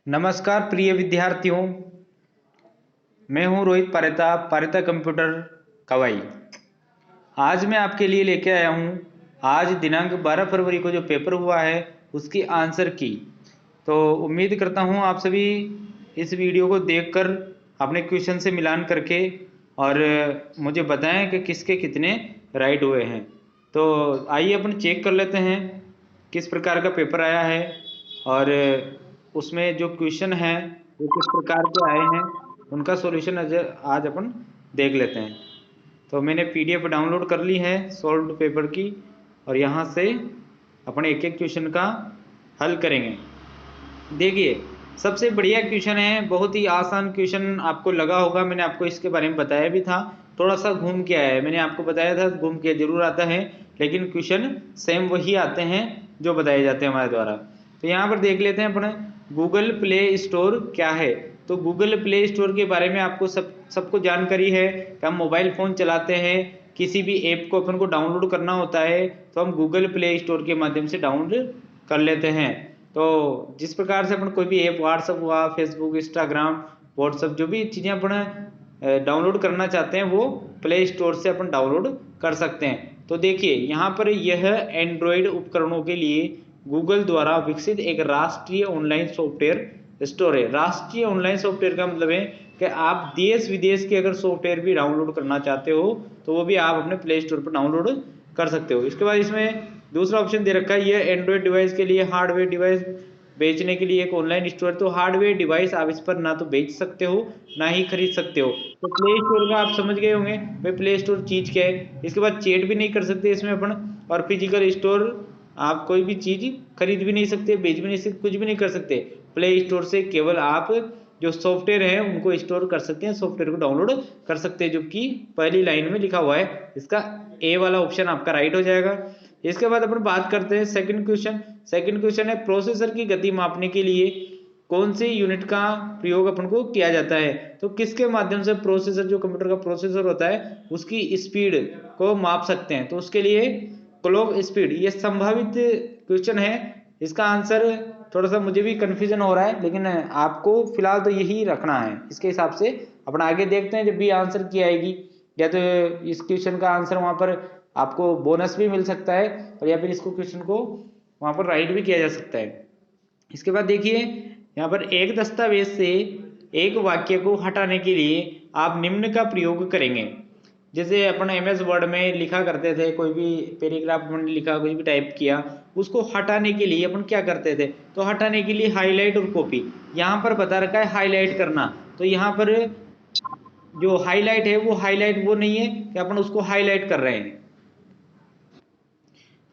नमस्कार प्रिय विद्यार्थियों, मैं हूं रोहित पारेता, पारेता कंप्यूटर कवाई। आज मैं आपके लिए लेके आया हूं आज दिनांक 12 फरवरी को जो पेपर हुआ है उसकी आंसर की। तो उम्मीद करता हूं आप सभी इस वीडियो को देखकर अपने क्वेश्चन से मिलान करके और मुझे बताएं कि किसके कितने राइट हुए हैं। तो आइए अपन चेक कर लेते हैं किस प्रकार का पेपर आया है और उसमें जो क्वेश्चन हैं वो किस प्रकार के आए हैं, उनका सॉल्यूशन आज अपन देख लेते हैं। तो मैंने पीडीएफ डाउनलोड कर ली है सॉल्व्ड पेपर की और यहाँ से अपने एक एक क्वेश्चन का हल करेंगे। देखिए, सबसे बढ़िया क्वेश्चन है, बहुत ही आसान क्वेश्चन आपको लगा होगा, मैंने आपको इसके बारे में बताया भी था। थोड़ा सा घूम के आया है, मैंने आपको बताया था घूम के जरूर आता है, लेकिन क्वेश्चन सेम वही आते हैं जो बताए जाते हैं हमारे द्वारा। तो यहाँ पर देख लेते हैं अपने गूगल प्ले स्टोर क्या है। तो गूगल प्ले स्टोर के बारे में आपको सबको जानकारी है कि हम मोबाइल फ़ोन चलाते हैं, किसी भी ऐप को अपन को डाउनलोड करना होता है तो हम गूगल प्ले स्टोर के माध्यम से डाउनलोड कर लेते हैं। तो जिस प्रकार से अपन कोई भी ऐप, व्हाट्सअप हुआ, फेसबुक, इंस्टाग्राम, व्हाट्सअप, जो भी चीज़ें अपन डाउनलोड करना चाहते हैं वो प्ले स्टोर से अपन डाउनलोड कर सकते हैं। तो देखिए यहाँ पर यह एंड्रॉयड उपकरणों के लिए गूगल द्वारा विकसित एक राष्ट्रीय ऑनलाइन सॉफ्टवेयर स्टोर है। राष्ट्रीय ऑनलाइन सॉफ्टवेयर का मतलब है कि आप देश विदेश के अगर सॉफ्टवेयर भी डाउनलोड करना चाहते हो तो वो भी आप अपने प्ले स्टोर पर डाउनलोड कर सकते हो। इसके बाद इसमें दूसरा ऑप्शन दे रखा है, यह एंड्रॉयड डिवाइस के लिए हार्डवेयर डिवाइस बेचने के लिए एक ऑनलाइन स्टोर। तो हार्डवेयर डिवाइस आप इस पर ना तो बेच सकते हो ना ही खरीद सकते हो। तो प्ले स्टोर का आप समझ गए होंगे भाई प्ले स्टोर चीज क्या है। इसके बाद चैट भी नहीं कर सकते इसमें अपन, और फिजिकल स्टोर आप कोई भी चीज खरीद भी नहीं सकते, बेच भी नहीं सकते, कुछ भी नहीं कर सकते। प्ले स्टोर से केवल आप जो सॉफ्टवेयर है उनको स्टोर कर सकते हैं, सॉफ्टवेयर को डाउनलोड कर सकते हैं, जो कि पहली लाइन में लिखा हुआ है। इसका ए वाला ऑप्शन आपका राइट हो जाएगा। इसके बाद अपन बात करते हैं सेकंड क्वेश्चन। सेकंड क्वेश्चन है, प्रोसेसर की गति मापने के लिए कौन से यूनिट का प्रयोग अपन को किया जाता है। तो किसके माध्यम से प्रोसेसर, जो कंप्यूटर का प्रोसेसर होता है, उसकी स्पीड को माप सकते हैं। तो उसके लिए क्लॉक स्पीड, ये संभावित क्वेश्चन है। इसका आंसर थोड़ा सा मुझे भी कंफ्यूजन हो रहा है, लेकिन आपको फिलहाल तो यही रखना है। इसके हिसाब से अपन आगे देखते हैं, जब भी आंसर की आएगी या तो इस क्वेश्चन का आंसर वहां पर आपको बोनस भी मिल सकता है और या फिर इसको क्वेश्चन को वहां पर राइट भी किया जा सकता है। इसके बाद देखिए यहाँ पर एक दस्तावेज से एक वाक्य को हटाने के लिए आप निम्न का प्रयोग करेंगे। जैसे अपन एमएस वर्ड में लिखा करते थे, कोई भी पैराग्राफ अपन लिखा, कुछ भी टाइप किया, उसको हटाने के लिए अपन क्या करते थे। तो हटाने के लिए हाईलाइट और कॉपी, यहाँ पर बता रखा है हाईलाइट करना। तो यहाँ पर जो हाईलाइट है वो हाईलाइट वो नहीं है कि अपन उसको हाईलाइट कर रहे हैं।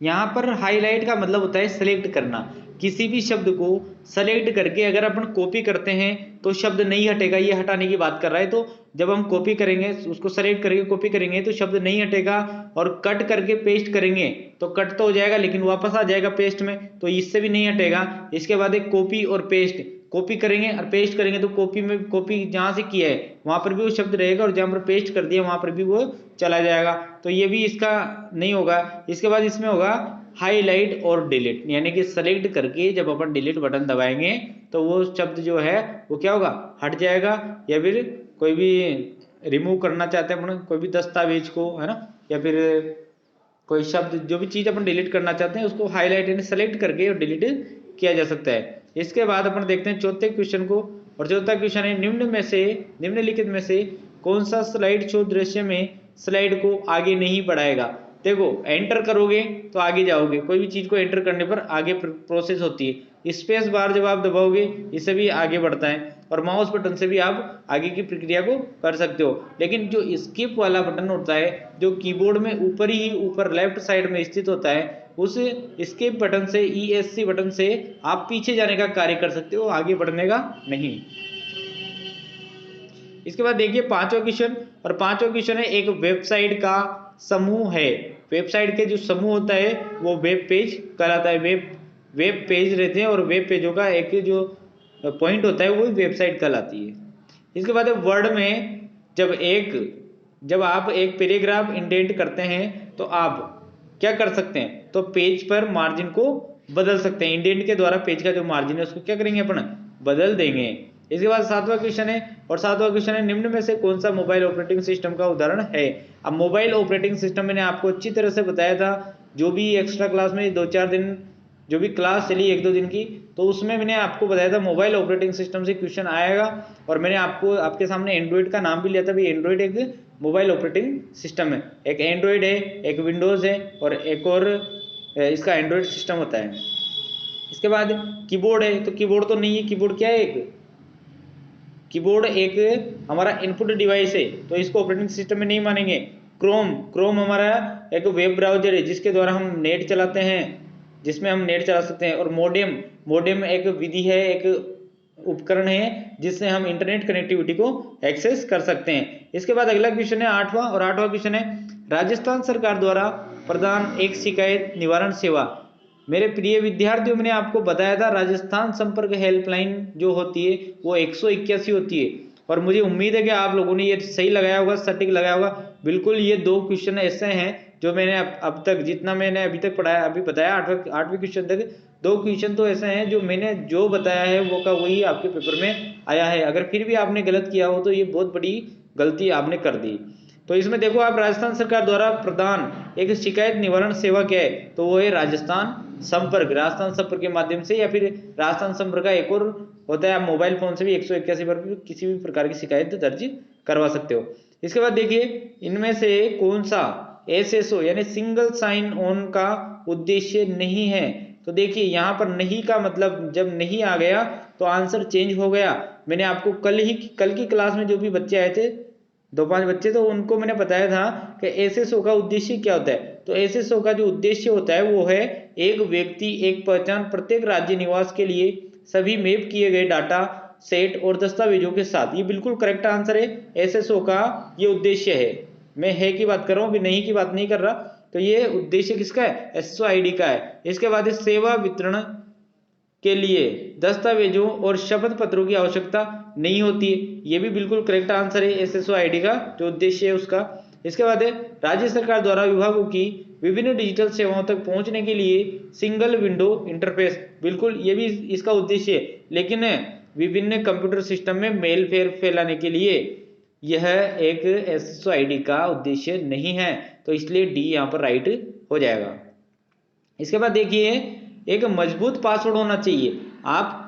यहाँ पर हाईलाइट का मतलब होता है सेलेक्ट करना। किसी भी शब्द को सेलेक्ट करके अगर अपन कॉपी करते हैं तो शब्द नहीं हटेगा, ये हटाने की बात कर रहा है। तो जब हम कॉपी करेंगे, उसको सेलेक्ट करके कॉपी करेंगे तो शब्द नहीं हटेगा, और कट करके पेस्ट करेंगे तो कट तो हो जाएगा लेकिन वापस आ जाएगा पेस्ट में, तो इससे भी नहीं हटेगा। इसके बाद एक कॉपी और पेस्ट, कॉपी करेंगे और पेस्ट करेंगे तो कॉपी में, कॉपी जहां से किया है वहां पर भी वो शब्द रहेगा और जहां पर पेस्ट कर दिया वहां पर भी वो चला जाएगा। तो ये भी इसका नहीं होगा। इसके बाद इसमें होगा हाईलाइट और डिलीट, यानी कि सेलेक्ट करके जब अपन डिलीट बटन दबाएंगे तो वो शब्द जो है वो क्या होगा, हट जाएगा। या फिर कोई भी रिमूव करना चाहते हैं अपन, कोई भी दस्तावेज को, है ना, या फिर कोई शब्द, जो भी चीज अपन डिलीट करना चाहते हैं उसको हाईलाइट यानी सेलेक्ट करके और डिलीट किया जा सकता है। इसके बाद अपन देखते हैं चौथे क्वेश्चन को, और चौथा क्वेश्चन है, निम्नलिखित में से कौन सा स्लाइड शो दृश्य में स्लाइड को आगे नहीं बढ़ाएगा। देखो, एंटर करोगे तो आगे जाओगे, कोई भी चीज को एंटर करने पर आगे प्रोसेस होती है। स्पेस बार जब आप दबाओगे इससे भी आगे बढ़ता है, और माउस बटन से भी आप आगे की प्रक्रिया को कर सकते हो। लेकिन जो स्किप वाला बटन होता है, जो कीबोर्ड में ऊपर ही ऊपर लेफ्ट साइड में स्थित होता है, उस स्किप बटन से, ESC बटन से आप पीछे जाने का कार्य कर सकते हो, आगे बढ़ने का नहीं। इसके बाद देखिए पांचवा क्वेश्चन, और पांचवा क्वेश्चन है, एक वेबसाइट का समूह है। वेबसाइट के जो समूह होता है वो वेब पेज कहलाता है। वेब पेज रहते हैं और वेब पेजों का एक जो पॉइंट होता है वो वेबसाइट कहलाती है। इसके बाद वर्ड में जब आप एक पैराग्राफ इंडेंट करते हैं तो आप क्या कर सकते हैं, तो पेज पर मार्जिन को बदल सकते हैं। इंडेंट के द्वारा पेज का जो मार्जिन है उसको क्या करेंगे अपन, बदल देंगे। इसके बाद 7वां क्वेश्चन है, और 7वां क्वेश्चन है निम्न में से कौन सा मोबाइल ऑपरेटिंग सिस्टम का उदाहरण है। अब मोबाइल ऑपरेटिंग सिस्टम मैंने आपको अच्छी तरह से बताया था, जो भी एक्स्ट्रा क्लास में 2-4 दिन जो भी क्लास चली 1-2 दिन की, तो उसमें मैंने आपको बताया था मोबाइल ऑपरेटिंग सिस्टम से क्वेश्चन आएगा। और मैंने आपको आपके सामने एंड्रॉइड का नाम भी लिया था, भाई एंड्रॉइड एक मोबाइल ऑपरेटिंग सिस्टम है। एक एंड्रॉइड है, एक विंडोज़ है, और एक और इसका एंड्रॉइड सिस्टम होता है। इसके बाद कीबोर्ड है, तो कीबोर्ड तो नहीं है, कीबोर्ड क्या है, एक कीबोर्ड एक हमारा इनपुट डिवाइस है, तो इसको ऑपरेटिंग सिस्टम में नहीं मानेंगे। क्रोम हमारा एक वेब ब्राउजर है जिसके द्वारा हम नेट चलाते हैं, जिसमें हम नेट चला सकते हैं। और मोडेम एक विधि है, एक उपकरण है जिससे हम इंटरनेट कनेक्टिविटी को एक्सेस कर सकते हैं। इसके बाद अगला क्वेश्चन है 8वां, और 8वां क्वेश्चन है राजस्थान सरकार द्वारा प्रदान एक शिकायत निवारण सेवा। मेरे प्रिय विद्यार्थियों, मैंने आपको बताया था राजस्थान संपर्क हेल्पलाइन जो होती है वो 181 होती है। और मुझे उम्मीद है कि आप लोगों ने ये सही लगाया होगा, सटीक लगाया होगा। बिल्कुल ये 2 क्वेश्चन ऐसे हैं जो मैंने अब तक जितना मैंने अभी तक पढ़ाया, अभी बताया 8वें क्वेश्चन तक, 2 क्वेश्चन तो ऐसे हैं जो मैंने जो बताया है वो का वही आपके पेपर में आया है। अगर फिर भी आपने गलत किया हो तो ये बहुत बड़ी गलती आपने कर दी। तो इसमें देखो आप, राजस्थान सरकार द्वारा प्रदान एक शिकायत निवारण सेवा क्या है, तो वो है राजस्थान संपर्क के माध्यम से, या फिर राजस्थान संपर्क का एक और होता है, आप मोबाइल फोन से भी 181 पर भी किसी भी प्रकार की शिकायत दर्ज करवा सकते हो। इसके बाद देखिए इनमें से कौन सा एसएसओ यानी सिंगल साइन ऑन का उद्देश्य नहीं है। तो देखिए यहाँ पर नहीं का मतलब जब नहीं आ गया तो आंसर चेंज हो गया। मैंने आपको कल की क्लास में जो भी बच्चे आए थे 2-5 बच्चे, तो उनको मैंने बताया था कि एसएसओ का उद्देश्य क्या होता है। तो एसएसओ का जो उद्देश्य होता है वो है एक व्यक्ति एक पहचान प्रत्येक राज्य निवास के लिए सभी मैप किए गए डाटा सेट और दस्तावेजों के साथ। ये बिल्कुल करेक्ट आंसर है, एसएसओ का ये उद्देश्य है। मैं है की बात कर रहा हूँ, अभी नहीं की बात नहीं कर रहा। तो ये उद्देश्य किसका है, एसएसओ आईडी का है। इसके बाद सेवा वितरण के लिए दस्तावेजों और शपथ पत्रों की आवश्यकता नहीं होती है। ये भी बिल्कुल करेक्ट आंसर है, एसएसओ आईडी का जो उद्देश्य है उसका। इसके बाद है राज्य सरकार द्वारा विभागों की विभिन्न डिजिटल सेवाओं तक पहुंचने के लिए सिंगल विंडो इंटरफेस, बिल्कुल ये भी इसका उद्देश्य है। लेकिन विभिन्न कंप्यूटर सिस्टम में मेल फैलाने के लिए यह एक एसएसओ आईडी का उद्देश्य नहीं है, तो इसलिए डी यहाँ पर राइट हो जाएगा। इसके बाद देखिए एक मजबूत पासवर्ड होना चाहिए। आप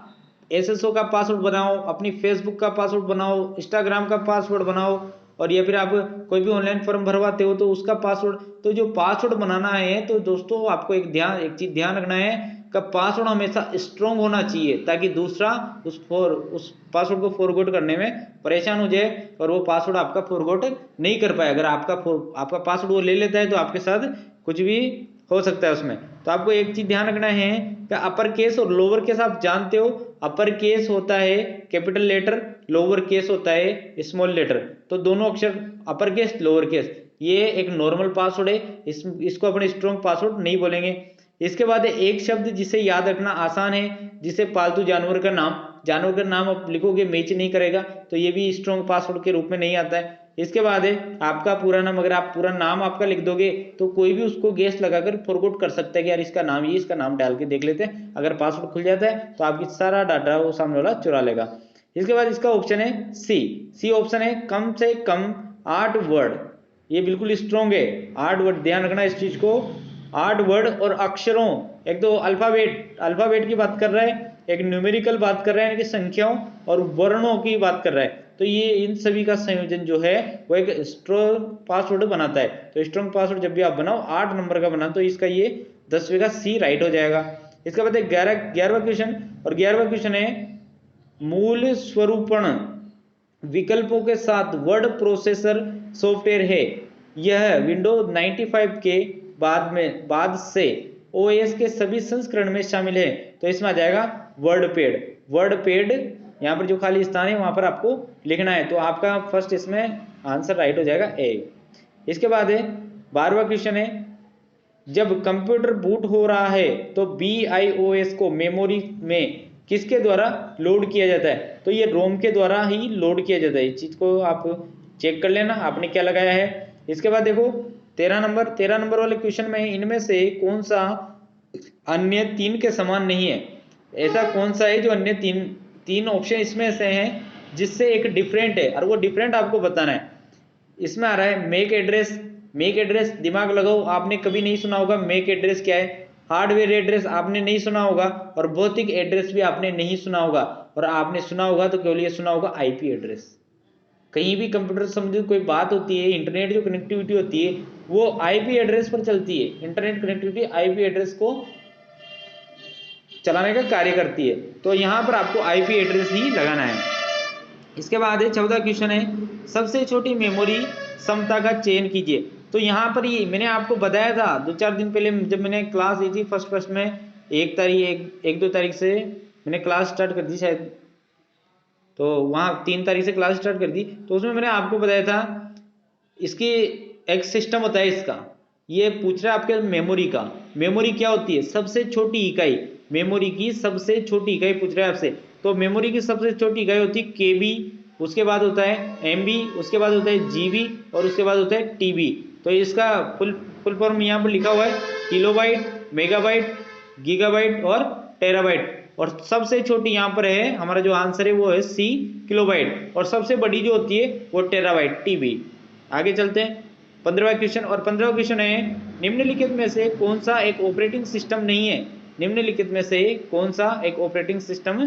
एसएसओ का पासवर्ड बनाओ, अपनी फेसबुक का पासवर्ड बनाओ, इंस्टाग्राम का पासवर्ड बनाओ, और या फिर आप कोई भी ऑनलाइन फॉर्म भरवाते हो तो उसका पासवर्ड। तो जो पासवर्ड बनाना है तो दोस्तों आपको एक चीज ध्यान रखना है कि पासवर्ड हमेशा स्ट्रॉन्ग होना चाहिए, ताकि दूसरा उस पासवर्ड को फॉरगॉट करने में परेशान हो जाए और वो पासवर्ड आपका फॉरगॉट नहीं कर पाए। अगर आपका पासवर्ड वो ले लेता है तो आपके साथ कुछ भी हो सकता है उसमें। तो आपको एक चीज ध्यान रखना है कि अपर केस और लोअर केस आप जानते हो, अपर केस होता है कैपिटल लेटर, लोअर केस होता है स्मॉल लेटर। तो दोनों अक्षर अपर केस लोअर केस, ये एक नॉर्मल पासवर्ड है, इसको अपने स्ट्रॉन्ग पासवर्ड नहीं बोलेंगे। इसके बाद एक शब्द जिसे याद रखना आसान है, जिसे पालतू जानवर का नाम आप लिखोगे मैच नहीं करेगा, तो ये भी स्ट्रॉन्ग पासवर्ड के रूप में नहीं आता है। इसके बाद है आपका पूरा नाम, अगर आप पूरा नाम आपका लिख दोगे तो कोई भी उसको गेस लगाकर फॉरगॉट कर सकता है कि यार इसका नाम ये, इसका नाम डाल के देख लेते हैं। अगर पासवर्ड खुल जाता है तो आपकी सारा डाटा वो सामने वाला चुरा लेगा। इसके बाद इसका ऑप्शन है सी ऑप्शन है कम से कम 8 वर्ड, ये बिल्कुल स्ट्रॉन्ग है। 8 वर्ड ध्यान रखना इस चीज को, 8 वर्ड और अक्षरों, एक तो अल्फाबेट की बात कर रहा है, एक न्यूमेरिकल बात कर रहा है यानी कि संख्याओं, और वर्णों की बात कर रहा है। तो ये इन सभी का संयोजन जो है वो एक स्ट्रॉन्ग पासवर्ड बनाता है। तो स्ट्रॉन्ग पासवर्ड जब भी आप बनाओ 8 नंबर का बनाओ, तो इसका ये 10वें का सी राइट हो जाएगा। इसके बाद 11वां क्वेश्चन, और 11वां क्वेश्चन है मूल स्वरूपण विकल्पों के साथ वर्ड प्रोसेसर सॉफ्टवेयर है। यह विंडो 95 के बाद से ओएस के सभी संस्करण में शामिल है। तो इसमें आ जाएगा वर्डपैड, यहाँ पर जो खाली स्थान है वहां पर आपको लिखना है। तो आपका फर्स्ट इसमें आंसर राइट हो जाएगा ए। इसके बाद है 12वां क्वेश्चन है जब कंप्यूटर बूट हो रहा है तो BIOS को मेमोरी में किसके द्वारा लोड किया जाता है। तो ये रोम के द्वारा ही लोड किया जाता है। इस चीज को आप चेक कर लेना आपने क्या लगाया है। इसके बाद देखो 13 नंबर वाले क्वेश्चन में इनमें से कौन सा अन्य 3 के समान नहीं है। ऐसा कौन सा है जो अन्य 3 ऑप्शन इसमें से हैं जिससे एक डिफरेंट है और वो डिफरेंट आपको बताना है। इसमें आ रहा है मैक एड्रेस। मैक एड्रेस दिमाग लगाओ, आपने कभी नहीं सुना होगा मैक एड्रेस क्या है। हार्डवेयर एड्रेस आपने नहीं सुना होगा और भौतिक एड्रेस भी आपने नहीं सुना होगा, और आपने सुना होगा तो केवल ये सुना होगा आईपी एड्रेस। कहीं भी कंप्यूटर संबंधित कोई बात होती है, इंटरनेट जो कनेक्टिविटी होती है वो आईपी एड्रेस पर चलती है। इंटरनेट कनेक्टिविटी आईपी एड्रेस को चलाने का कार्य करती है, तो यहाँ पर आपको आईपी एड्रेस ही लगाना है। इसके बाद 14 क्वेश्चन है, सबसे छोटी मेमोरी क्षमता का चयन कीजिए। तो यहाँ पर ये मैंने आपको बताया था 2-4 दिन पहले जब मैंने क्लास ली थी फर्स्ट में, 1 2 तारीख से मैंने क्लास स्टार्ट कर दी शायद, तो वहाँ 3 तारीख से क्लास स्टार्ट कर दी। तो उसमें मैंने आपको बताया था इसकी एक सिस्टम होता है इसका, ये पूछ रहा है आपके मेमोरी का। मेमोरी क्या होती है? सबसे छोटी इकाई, मेमोरी की सबसे छोटी इकाई पूछ रहा है आपसे। तो मेमोरी की सबसे छोटी इकाई होती है केबी, उसके बाद होता है एमबी, उसके बाद होता है जीबी और उसके बाद होता है टीबी। तो इसका फुल फॉर्म यहाँ पर लिखा हुआ है किलोबाइट, मेगाबाइट, गीगाबाइट और टेराबाइट। और सबसे छोटी यहाँ पर है हमारा जो आंसर है वो है सी, किलोबाइट, और सबसे बड़ी जो होती है वो टेराबाइट, टीबी। आगे चलते हैं 15वां क्वेश्चन, और 15वां क्वेश्चन है निम्नलिखित में से कौन सा एक ऑपरेटिंग सिस्टम नहीं है? निम्नलिखित में से कौन सा एक ऑपरेटिंग सिस्टम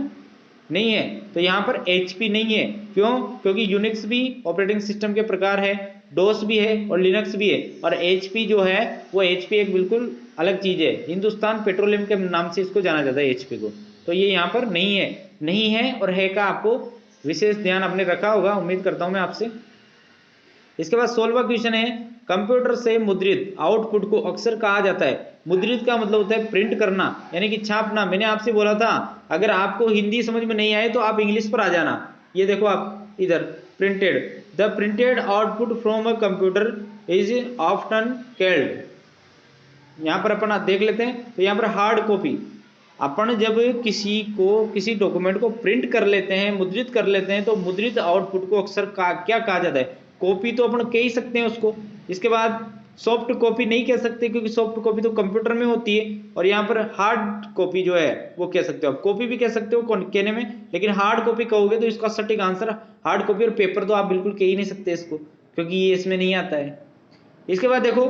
नहीं है? तो यहाँ पर एचपी नहीं है। क्यों? क्योंकि यूनिक्स भी ऑपरेटिंग सिस्टम के प्रकार है, डोस भी है और लिनक्स भी है, और एचपी जो है वो एचपी एक बिल्कुल अलग चीज है। हिंदुस्तान पेट्रोलियम के नाम से इसको जाना जाता है एचपी को। तो ये यहाँ पर नहीं है। नहीं है और है का आपको विशेष ध्यान आपने रखा होगा, उम्मीद करता हूं मैं आपसे। इसके बाद 16वां क्वेश्चन है, कंप्यूटर से मुद्रित आउटपुट को अक्सर कहा जाता है। मुद्रित का मतलब होता है प्रिंट करना, यानी कि छापना। मैंने आपसे बोला था अगर आपको हिंदी समझ में नहीं आए तो आप इंग्लिश पर आ जाना। ये देखो आप इधर, printed, the printed output from a computer is often called. यहाँ पर अपन देख लेते हैं, तो यहाँ पर हार्ड कॉपी, अपन जब किसी डॉक्यूमेंट को प्रिंट कर लेते हैं, मुद्रित कर लेते हैं, तो मुद्रित आउटपुट को अक्सर क्या कहा जाता है? कॉपी तो अपन कह ही सकते हैं उसको। इसके बाद सॉफ्ट कॉपी नहीं कह सकते क्योंकि सॉफ्ट कॉपी तो कंप्यूटर में होती है, और यहाँ पर हार्ड कॉपी जो है वो कह सकते हो। कॉपी भी कह सकते हो कहने में, लेकिन हार्ड कॉपी कहोगे तो इसका सटीक आंसर हार्ड कॉपी। और पेपर तो आप बिल्कुल कह ही नहीं सकते इसको, क्योंकि ये इसमें नहीं आता है। इसके बाद देखो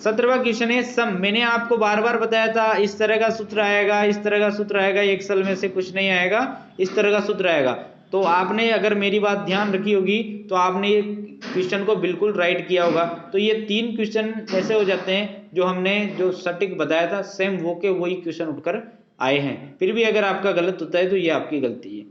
17वां क्वेश्चन है सम। मैंने आपको बार बार बताया था इस तरह का सूत्र आएगा, इस तरह का सूत्र आएगा, एक्सेल में से कुछ नहीं आएगा, इस तरह का सूत्र आएगा। तो आपने अगर मेरी बात ध्यान रखी होगी तो आपने ये क्वेश्चन को बिल्कुल राइट किया होगा। तो ये 3 क्वेश्चन ऐसे हो जाते हैं जो हमने जो सटीक बताया था सेम वो के वही क्वेश्चन उठकर आए हैं। फिर भी अगर आपका गलत होता है तो ये आपकी गलती है।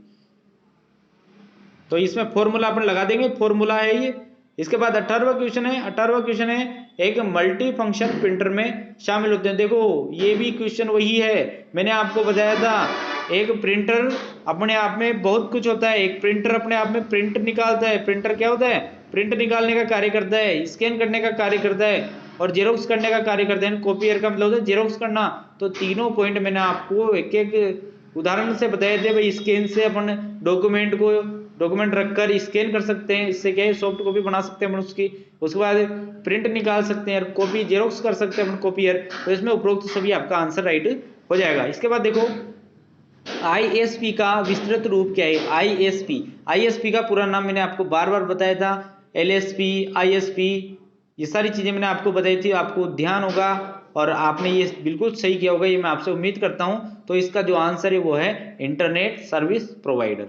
तो इसमें फॉर्मूला अपन लगा देंगे, फॉर्मूला है ये। इसके बाद 18वां क्वेश्चन है। 18वां क्वेश्चन है एक मल्टी फंक्शन प्रिंटर में शामिल होते हैं। देखो ये भी क्वेश्चन वही है, मैंने आपको बताया था एक प्रिंटर अपने आप में बहुत कुछ होता है। एक प्रिंटर अपने आप में प्रिंट निकालता है। प्रिंटर क्या होता है? प्रिंट निकालने का कार्य करता है, स्कैन करने का कार्य करता है और जेरोक्स करने का कार्य करते हैं। कॉपियर का मतलब होता है जेरोक्स करना। तो तीनों पॉइंट मैंने आपको एक एक उदाहरण से बताए थे। भाई स्कैन से अपन डॉक्यूमेंट रखकर स्कैन कर सकते हैं, इससे क्या है सॉफ्ट कॉपी बना सकते हैं अपन उसकी। उसके बाद प्रिंट निकाल सकते हैं, कॉपी जेरोक्स कर सकते हैं अपन कॉपियर। तो इसमें उपरोक्त सभी आपका आंसर राइट हो जाएगा। इसके बाद देखो आईएसपी का विस्तृत रूप क्या है? आईएसपी का पूरा नाम मैंने आपको बार बार बताया था, एलएसपी, आईएसपी, ये सारी चीजें मैंने आपको बताई थी, आपको ध्यान होगा और आपने ये बिल्कुल सही किया होगा, ये मैं आपसे उम्मीद करता हूं। तो इसका जो आंसर है वो है इंटरनेट सर्विस प्रोवाइडर।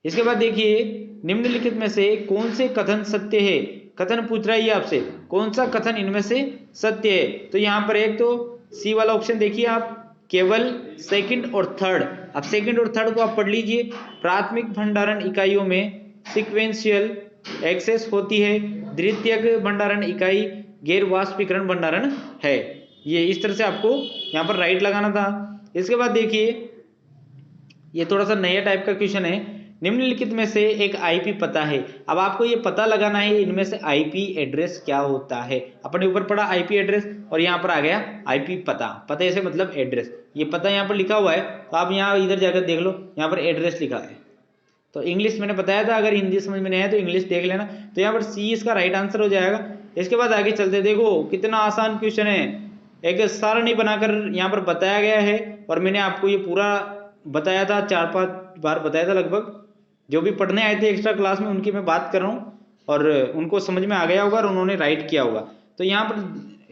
इसके बाद देखिए निम्नलिखित में से कौन से कथन सत्य है? कथन पूछ रहा है ये आपसे, कौन सा कथन इनमें से सत्य है? तो यहाँ पर एक तो सी वाला ऑप्शन देखिए आप, केवल सेकंड और थर्ड। अब सेकंड और थर्ड को आप पढ़ लीजिए। प्राथमिक भंडारण इकाइयों में सीक्वेंशियल एक्सेस होती है, द्वितीयक भंडारण इकाई गैर वाष्पीकरण भंडारण है। ये इस तरह से आपको यहाँ पर राइट लगाना था। इसके बाद देखिए ये थोड़ा सा नया टाइप का क्वेश्चन है, निम्नलिखित में से एक आईपी पता है। अब आपको ये पता लगाना है इनमें से आईपी एड्रेस क्या होता है। अपने ऊपर पड़ा आईपी एड्रेस और यहाँ पर आ गया आईपी पता। पते से मतलब एड्रेस, ये पता यहाँ पर लिखा हुआ है, तो आप यहाँ इधर जाकर देख लो, यहाँ पर एड्रेस लिखा है। तो इंग्लिश मैंने बताया था, अगर हिंदी समझ में नहीं आया तो इंग्लिश देख लेना। तो यहाँ पर सी इसका राइट आंसर हो जाएगा। इसके बाद आगे चलते, देखो कितना आसान क्वेश्चन है। एक सारणी बनाकर यहाँ पर बताया गया है और मैंने आपको ये पूरा बताया था, 4-5 बार बताया था लगभग। जो भी पढ़ने आए थे एक्स्ट्रा क्लास में उनकी मैं बात कर रहा हूँ, और उनको समझ में आ गया होगा और उन्होंने राइट किया होगा। तो यहाँ पर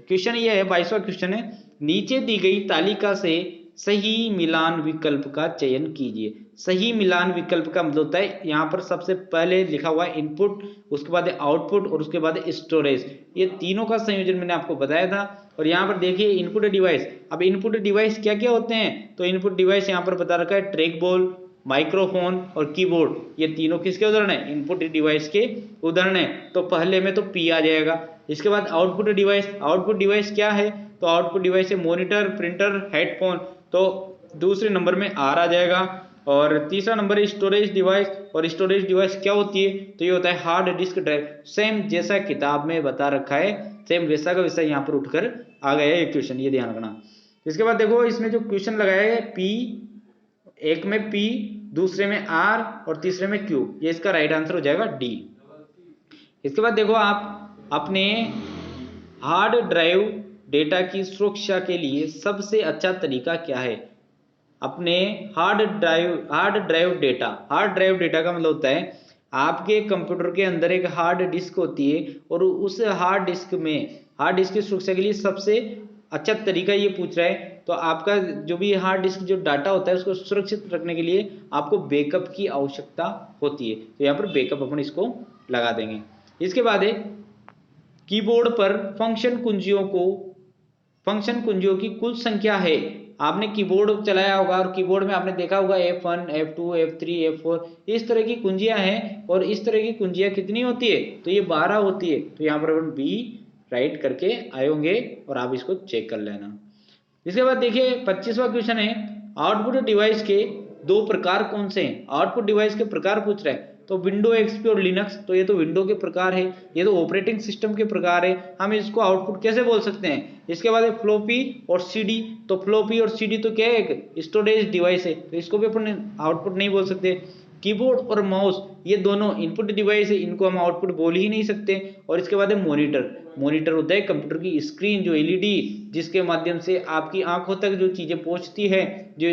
क्वेश्चन ये है, 22वां क्वेश्चन है, नीचे दी गई तालिका से सही मिलान विकल्प का चयन कीजिए। सही मिलान विकल्प का मतलब होता है, यहाँ पर सबसे पहले लिखा हुआ है इनपुट, उसके बाद आउटपुट और उसके बाद स्टोरेज। ये तीनों का संयोजन मैंने आपको बताया था। और यहाँ पर देखिए इनपुट डिवाइस। अब इनपुट डिवाइस क्या क्या होते हैं, तो इनपुट डिवाइस यहाँ पर बता रखा है, ट्रैक बॉल, माइक्रोफोन और कीबोर्ड। ये तीनों किसके उदाहरण है, इनपुट डिवाइस के उदाहरण है। तो पहले में तो पी आ जाएगा। इसके बाद आउटपुट डिवाइस। आउटपुट डिवाइस क्या है, तो आउटपुट डिवाइस है मॉनिटर, प्रिंटर, हेडफोन। तो दूसरे नंबर में आर आ जाएगा। और तीसरा नंबर है स्टोरेज डिवाइस। और स्टोरेज डिवाइस क्या होती है, तो ये होता है हार्ड डिस्क ड्राइव। सेम जैसा किताब में बता रखा है, सेम वैसा का वैसा यहाँ पर उठकर आ गया है क्वेश्चन, ये ध्यान रखना। इसके बाद देखो इसमें जो क्वेश्चन लगाया है, पी, एक में पी, दूसरे में आर और तीसरे में क्यू, ये इसका राइट आंसर हो जाएगा डी। इसके बाद देखो आप अपने हार्ड ड्राइव डेटा की सुरक्षा के लिए सबसे अच्छा तरीका क्या है। अपने हार्ड ड्राइव डेटा का मतलब होता है, आपके कंप्यूटर के अंदर एक हार्ड डिस्क होती है, और उस हार्ड डिस्क की सुरक्षा के लिए सबसे अच्छा तरीका ये पूछ रहा है। तो आपका जो भी हार्ड डिस्क जो डाटा होता है उसको सुरक्षित रखने के लिए आपको बैकअप की आवश्यकता होती है। तो यहाँ पर बैकअप अपन इसको लगा देंगे। इसके बाद है कीबोर्ड पर फंक्शन कुंजियों की कुल संख्या है। आपने कीबोर्ड चलाया होगा और कीबोर्ड में आपने देखा होगा F1, F2, F3, F4 इस तरह की कुंजियां हैं। और इस तरह की कुंजियां कितनी होती है, तो ये 12 होती है। तो यहाँ पर अपन बी राइट करके आए होंगे, और आप इसको चेक कर लेना। इसके बाद देखिए 25वां क्वेश्चन है, आउटपुट डिवाइस के दो प्रकार कौन से हैं। आउटपुट डिवाइस के प्रकार पूछ रहा है, तो विंडो एक्सपी और लिनक्स। तो ये तो विंडो के प्रकार है, ये तो ऑपरेटिंग सिस्टम के प्रकार है, हम इसको आउटपुट कैसे बोल सकते हैं। इसके बाद फ्लोपी और सीडी। तो फ्लोपी और सीडी तो क्या है, एक स्टोरेज डिवाइस है, तो इसको भी अपन आउटपुट नहीं बोल सकते। कीबोर्ड और माउस ये दोनों इनपुट डिवाइस है, इनको हम आउटपुट बोल ही नहीं सकते। और इसके बाद है मॉनिटर होता है कंप्यूटर की स्क्रीन, जो एलईडी जिसके माध्यम से आपकी आंखों तक जो चीजें पहुंचती है, जो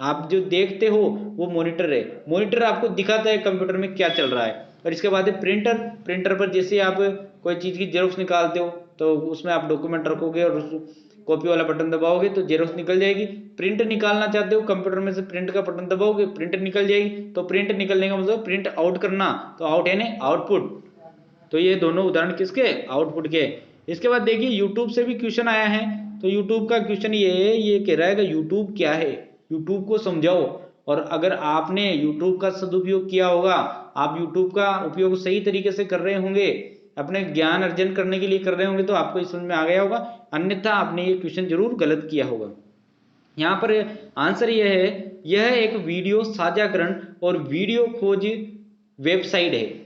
आप जो देखते हो वो मॉनिटर है। मॉनिटर आपको दिखाता है कंप्यूटर में क्या चल रहा है। और इसके बाद है प्रिंटर पर जैसे आप कोई चीज की जेरोक्स निकालते हो, तो उसमें आप डॉक्यूमेंट रखोगे और कॉपी वाला बटन दबाओगे तो जेरोक्स निकल जाएगी। प्रिंट निकालना चाहते हो कंप्यूटर में से, प्रिंट का बटन दबाओगे प्रिंट निकल जाएगी। तो प्रिंट निकलने का मतलब प्रिंट आउट करना, तो आउट है ना आउटपुट। तो ये दोनों उदाहरण किसके, आउटपुट के। इसके बाद देखिए यूट्यूब से भी क्वेश्चन आया है। तो यूट्यूब का क्वेश्चन ये है, ये कह रहा है कि यूट्यूब क्या है, यूट्यूब को समझाओ। और अगर आपने यूट्यूब का सदुपयोग किया होगा, आप यूट्यूब का उपयोग सही तरीके से कर रहे होंगे, अपने ज्ञान अर्जन करने के लिए कर रहे होंगे, तो आपको समझ में आ गया होगा। अन्यथा आपने ये क्वेश्चन जरूर गलत किया होगा। यहाँ पर आंसर यह है, यह एक वीडियो साझाकरण और वीडियो खोज वेबसाइट है।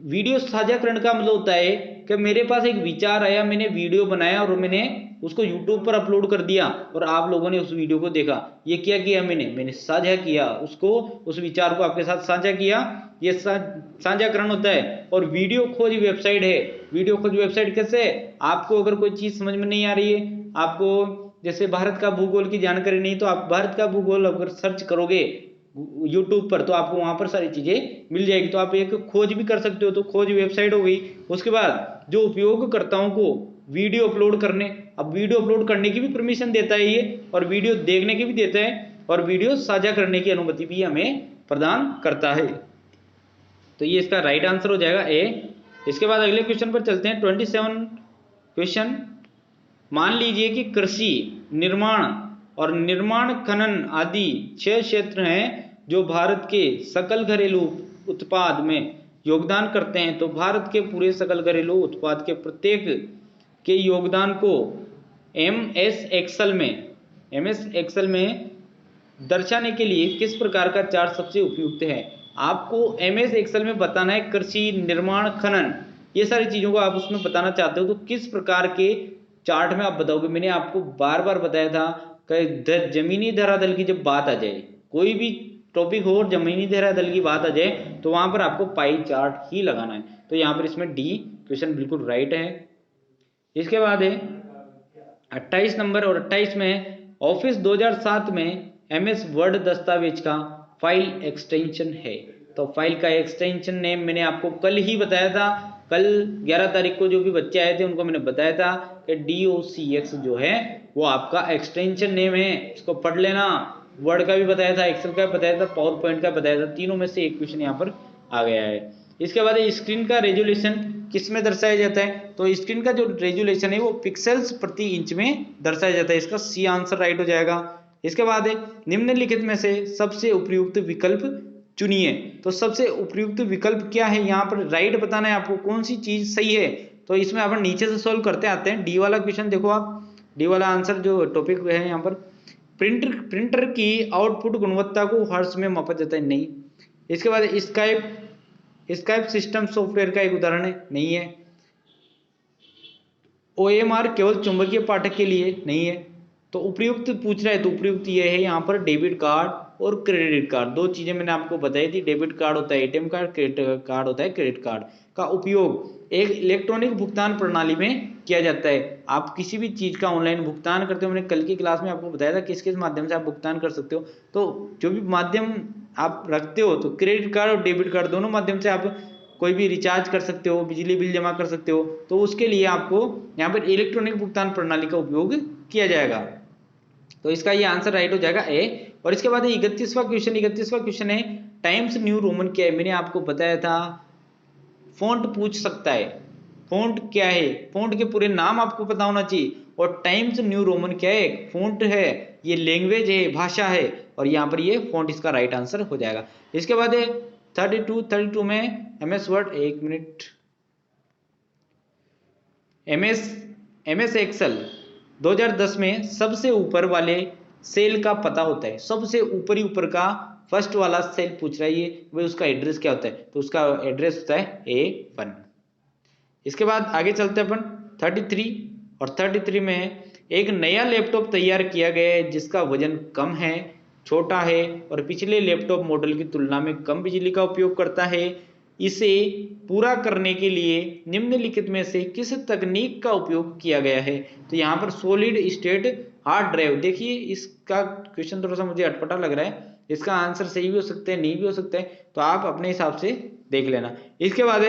वीडियो साझाकरण का मतलब होता है कि मेरे पास एक विचार आया, मैंने वीडियो बनाया और मैंने उसको YouTube पर अपलोड कर दिया, और आप लोगों ने उस वीडियो को देखा। ये क्या किया, मैंने साझा किया उसको, उस विचार को आपके साथ साझा किया, ये साझाकरण होता है। और वीडियो खोज वेबसाइट है। वीडियो खोज वेबसाइट कैसे, आपको अगर कोई चीज समझ में नहीं आ रही है, आपको जैसे भारत का भूगोल की जानकारी नहीं, तो आप भारत का भूगोल अगर सर्च करोगे यूट्यूब पर, तो आपको वहां पर सारी चीजें मिल जाएगी। तो आप एक खोज भी कर सकते हो, तो खोज वेबसाइट हो गई। उसके बाद जो उपयोगकर्ताओं को वीडियो अपलोड करने, अब वीडियो अपलोड करने की भी परमिशन देता है ये, और वीडियो देखने की भी देता है, और वीडियो साझा करने की अनुमति भी हमें प्रदान करता है। तो ये इसका राइट आंसर हो जाएगा ए। इसके बाद अगले क्वेश्चन पर चलते हैं, 27 क्वेश्चन। मान लीजिए कि कृषि, निर्माण और निर्माण खनन आदि 6 क्षेत्र हैं जो भारत के सकल घरेलू उत्पाद में योगदान करते हैं। तो भारत के पूरे सकल घरेलू उत्पाद के प्रत्येक के योगदान को एमएस एक्सेल में दर्शाने के लिए किस प्रकार का चार्ट सबसे उपयुक्त है। आपको एमएस एक्सेल में बताना है कृषि, निर्माण, खनन, ये सारी चीजों को आप उसमें बताना चाहते हो, तो किस प्रकार के चार्ट में आप बताओगे। मैंने आपको बार बार बताया था कि जमीनी धरातल की जब बात आ जाए, कोई भी टॉपिक हो और जमीनी धरातल की बात आ जाए, तो वहां पर आपको पाई चार्ट ही लगाना है। तो यहाँ पर इसमें डी क्वेश्चन बिल्कुल राइट है। इसके बाद है 28 नंबर, और 28 में ऑफिस 2007 में MS वर्ड दस्तावेज का फाइल एक्सटेंशन है। तो फाइल का एक्सटेंशन नेम मैंने आपको कल ही बताया था, कल 11 तारीख को जो भी बच्चे आए थे उनको मैंने बताया था कि DOCX जो है वो आपका एक्सटेंशन नेम है, इसको पढ़ लेना। वर्ड का भी बताया था, एक्सेल का भी बताया था, पावर पॉइंट का बताया था, तीनों में से एक क्वेश्चन यहाँ पर आ गया है। इसके बाद स्क्रीन का रेजोल्यूशन किस में दर्शाया जाता है, तो स्क्रीन का जो रेजोल्यूशन है वो पिक्सेल्स प्रति इंच में दर्शाया जाता है, इसका सी आंसर राइट हो जाएगा। इसके बाद निम्नलिखित में से सबसे उपयुक्त विकल्प चुनिए। तो सबसे उपयुक्त विकल्प क्या है, यहाँ पर राइट बताना है आपको कौन सी चीज सही है। तो इसमें अपन नीचे से सोल्व करते आते हैं। डी वाला क्वेश्चन देखो आप, डी वाला आंसर जो टॉपिक है यहाँ पर, प्रिंटर की आउटपुट गुणवत्ता को हर्ट्ज में मापा जाता है, नहीं। इसके बाद स्काइप सिस्टम सॉफ्टवेयर का एक उदाहरण है, नहीं है। OMR केवल चुंबकीय पाठक के लिए, नहीं है। तो उपयुक्त पूछ रहा है, तो उपयुक्त ये है यहाँ पर डेबिट कार्ड और क्रेडिट कार्ड, दो चीजें मैंने आपको बताई थी। डेबिट कार्ड होता है ATM कार्ड, क्रेडिट कार्ड होता है क्रेडिट कार्ड का उपयोग एक इलेक्ट्रॉनिक भुगतान प्रणाली में किया जाता है। आप किसी भी चीज का ऑनलाइन भुगतान करते हो, मैंने कल की क्लास में आपको बताया था किस किस माध्यम से आप भुगतान कर सकते हो। तो जो भी माध्यम आप रखते हो, तो क्रेडिट कार्ड और डेबिट कार्ड दोनों माध्यम से आप कोई भी रिचार्ज कर सकते हो, बिजली बिल जमा कर सकते हो। तो उसके लिए आपको यहाँ पर इलेक्ट्रॉनिक भुगतान प्रणाली का उपयोग किया जाएगा। तो इसका ये आंसर राइट हो जाएगा ए। और इसके बाद 31वां क्वेश्चन है टाइम्स न्यू रोमन क्या है। मैंने आपको बताया था फॉन्ट पूछ सकता है, फॉन्ट क्या है, फॉन्ट के पूरे नाम आपको पता होना चाहिए। और टाइम्स न्यू रोमन क्या है, फॉन्ट है, ये लैंग्वेज है, भाषा है, और यहाँ पर ये फॉन्ट इसका राइट आंसर हो जाएगा। इसके बाद 32 में MS वर्ड, एक मिनट, MS एक्सेल 2010 में सबसे ऊपर वाले सेल का पता होता है, सबसे ऊपर का फर्स्ट वाला सेल पूछ रहा है ये, भाई उसका एड्रेस क्या होता है, तो उसका एड्रेस होता है A1। इसके बाद आगे चलते हैं अपन 33, और 33 में एक नया लैपटॉप तैयार किया गया है जिसका वजन कम है, छोटा है और पिछले लैपटॉप मॉडल की तुलना में कम बिजली का उपयोग करता है। इसे पूरा करने के लिए निम्नलिखित में से किस तकनीक का उपयोग किया गया है। तो यहाँ पर सॉलिड स्टेट हार्ड ड्राइव, देखिए इसका क्वेश्चन थोड़ा सा मुझे अटपटा लग रहा है, इसका आंसर सही भी हो सकता है, नहीं भी हो सकता है, तो आप अपने हिसाब से देख लेना। इसके बाद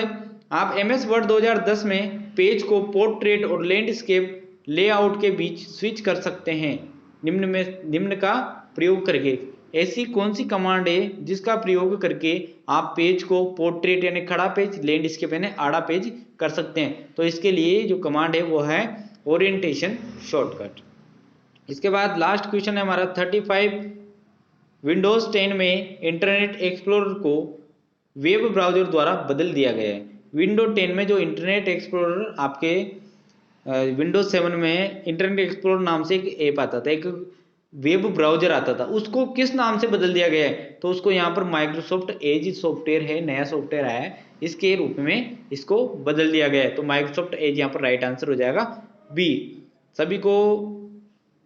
आप MS वर्ड 2010 में पेज को पोर्ट्रेट और लैंडस्केप लेआउट के बीच स्विच कर सकते हैं निम्न का प्रयोग करके। ऐसी कौन सी कमांड है जिसका प्रयोग करके आप पेज को पोर्ट्रेट यानी खड़ा पेज, लैंडस्केप यानी आड़ा पेज कर सकते हैं। तो इसके लिए जो कमांड है वो है ओरिएंटेशन शॉर्टकट। इसके बाद लास्ट क्वेश्चन है हमारा 35, विंडोज 10 में इंटरनेट एक्सप्लोरर को वेब ब्राउजर द्वारा बदल दिया गया है। विंडो 10 में जो इंटरनेट एक्सप्लोरर आपके विंडोज 7 में इंटरनेट एक्सप्लोरर नाम से एक ऐप आता था, एक वेब ब्राउजर आता था, उसको किस नाम से बदल दिया गया है, तो उसको यहाँ पर माइक्रोसॉफ्ट एज सॉफ्टवेयर है, नया सॉफ्टवेयर आया है, इसके रूप में इसको बदल दिया गया है। तो माइक्रोसॉफ्ट एज यहाँ पर राइट आंसर हो जाएगा बी।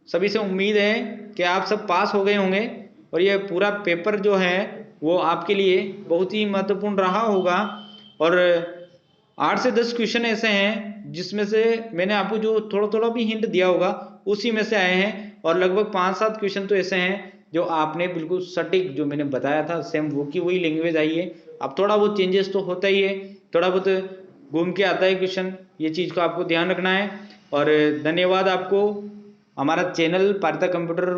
सभी से उम्मीद है कि आप सब पास हो गए होंगे, और ये पूरा पेपर जो है वो आपके लिए बहुत ही महत्वपूर्ण रहा होगा। और 8 से 10 क्वेश्चन ऐसे हैं जिसमें से मैंने आपको जो थोड़ा भी हिंट दिया होगा उसी में से आए हैं, और लगभग 5-7 क्वेश्चन तो ऐसे हैं जो आपने बिल्कुल सटीक जो मैंने बताया था सेम वो की वही लैंग्वेज आई है। अब थोड़ा बहुत चेंजेस तो होता ही है, थोड़ा बहुत घूम के आता है क्वेश्चन, ये चीज़ को आपको ध्यान रखना है। और धन्यवाद आपको। हमारा चैनल पारिता कंप्यूटर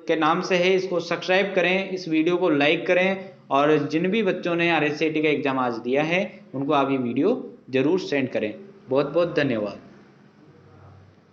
के नाम से है, इसको सब्सक्राइब करें, इस वीडियो को लाइक करें, और जिन भी बच्चों ने RSAT का एग्जाम आज दिया है उनको आप ये वीडियो जरूर सेंड करें। बहुत बहुत धन्यवाद।